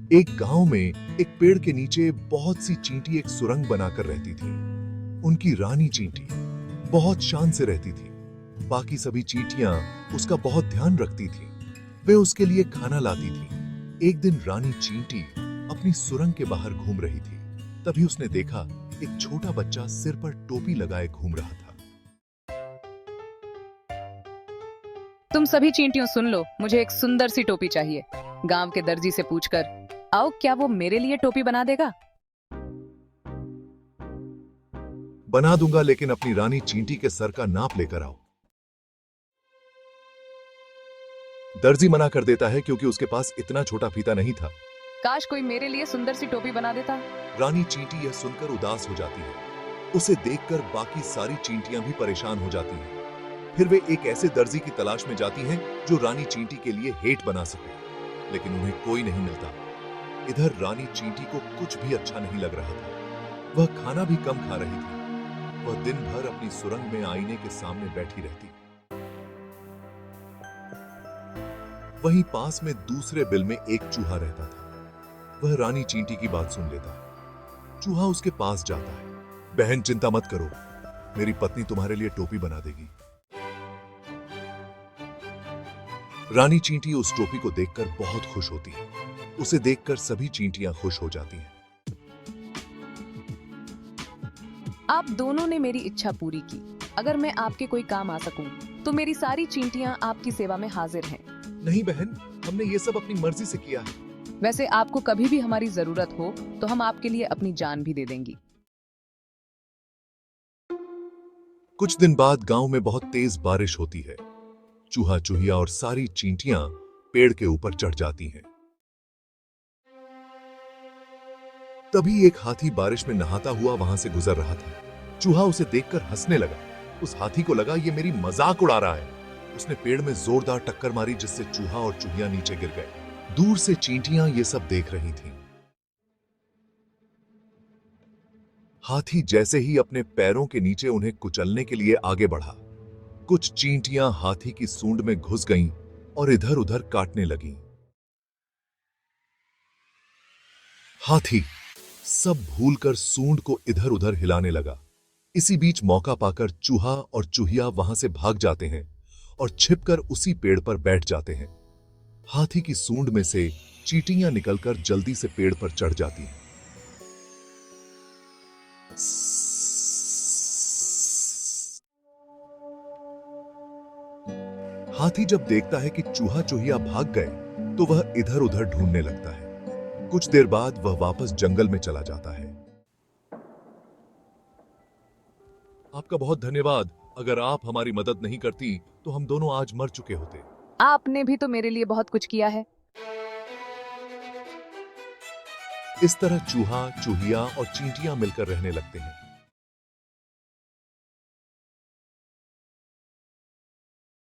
एक गांव में एक पेड़ के नीचे बहुत सी चींटी एक सुरंग बनाकर रहती थी। उनकी रानी चींटी बहुत शान से रहती थी। बाकी सभी चींटियां उसका बहुत ध्यान रखती थी। वे उसके लिए खाना लाती थी। एक दिन रानी चींटी अपनी सुरंग के बाहर घूम रही थी। तभी उसने देखा एक छोटा बच्चा सिर पर टोपी लगाए घूम रहा था। तुम सभी चींटियों सुन लो, मुझे एक सुंदर सी टोपी चाहिए। गांव के दर्जी से पूछकर आओ, क्या वो मेरे लिए टोपी बना देगा? बना दूंगा, लेकिन अपनी रानी चींटी के सर का नाप लेकर आओ। दर्जी मना कर देता है क्योंकि उसके पास इतना छोटा फीता नहीं था। काश कोई मेरे लिए सुंदर सी टोपी बना देता। रानी चींटी यह सुनकर उदास हो जाती है। उसे देखकर बाकी सारी चींटियां भी परेशान हो जाती हैं। फिर वे एक ऐसे दर्जी की तलाश में जाती हैं जो रानी चींटी के लिए हेट बना सके, लेकिन उन्हें कोई नहीं मिलता। इधर रानी चींटी को कुछ भी अच्छा नहीं लग रहा था। वह खाना भी कम खा रही थी। वह दिन भर अपनी सुरंग में आईने के सामने बैठी रहती। वहीं पास में दूसरे बिल में एक चूहा रहता था। वह रानी चींटी की बात सुन लेता है। चूहा उसके पास जाता है। बहन, चिंता मत करो, मेरी पत्नी तुम्हारे लिए टोपी बना देगी। रानी चींटी उस टोपी को देखकर बहुत खुश होती है। उसे देखकर सभी चींटियां खुश हो जाती हैं। आप दोनों ने मेरी इच्छा पूरी की। अगर मैं आपके कोई काम आ सकूं, तो मेरी सारी चींटियां आपकी सेवा में हाजिर हैं। नहीं बहन, हमने ये सब अपनी मर्जी से किया है। वैसे आपको कभी भी हमारी जरूरत हो तो हम आपके लिए अपनी जान भी दे देंगी। कुछ दिन बाद गांव में बहुत तेज बारिश होती है। चूहा, चूहिया और सारी चींटियां पेड़ के ऊपर चढ़ जाती हैं। तभी एक हाथी बारिश में नहाता हुआ वहां से गुजर रहा था। चूहा उसे देखकर हंसने लगा। उस हाथी को लगा ये मेरी मजाक उड़ा रहा है। उसने पेड़ में जोरदार टक्कर मारी, जिससे चूहा और चूहिया नीचे गिर गए। दूर से चींटियां ये सब देख रही थीं। हाथी जैसे ही अपने पैरों के नीचे उन्हें कुचलने के लिए आगे बढ़ा, कुछ चींटियां हाथी की सूंड में घुस गईं और इधर उधर काटने लगीं। हाथी सब भूलकर सूंड को इधर उधर हिलाने लगा। इसी बीच मौका पाकर चूहा और चूहिया वहां से भाग जाते हैं और छिपकर उसी पेड़ पर बैठ जाते हैं। हाथी की सूंड में से चींटियां निकलकर जल्दी से पेड़ पर चढ़ जाती हैं। हाथी जब देखता है कि चूहा चूहिया भाग गए, तो वह इधर उधर ढूंढने लगता है। कुछ देर बाद वह वापस जंगल में चला जाता है। आपका बहुत धन्यवाद। अगर आप हमारी मदद नहीं करती तो हम दोनों आज मर चुके होते। आपने भी तो मेरे लिए बहुत कुछ किया है। इस तरह चूहा, चूहिया और चींटियां मिलकर रहने लगते हैं।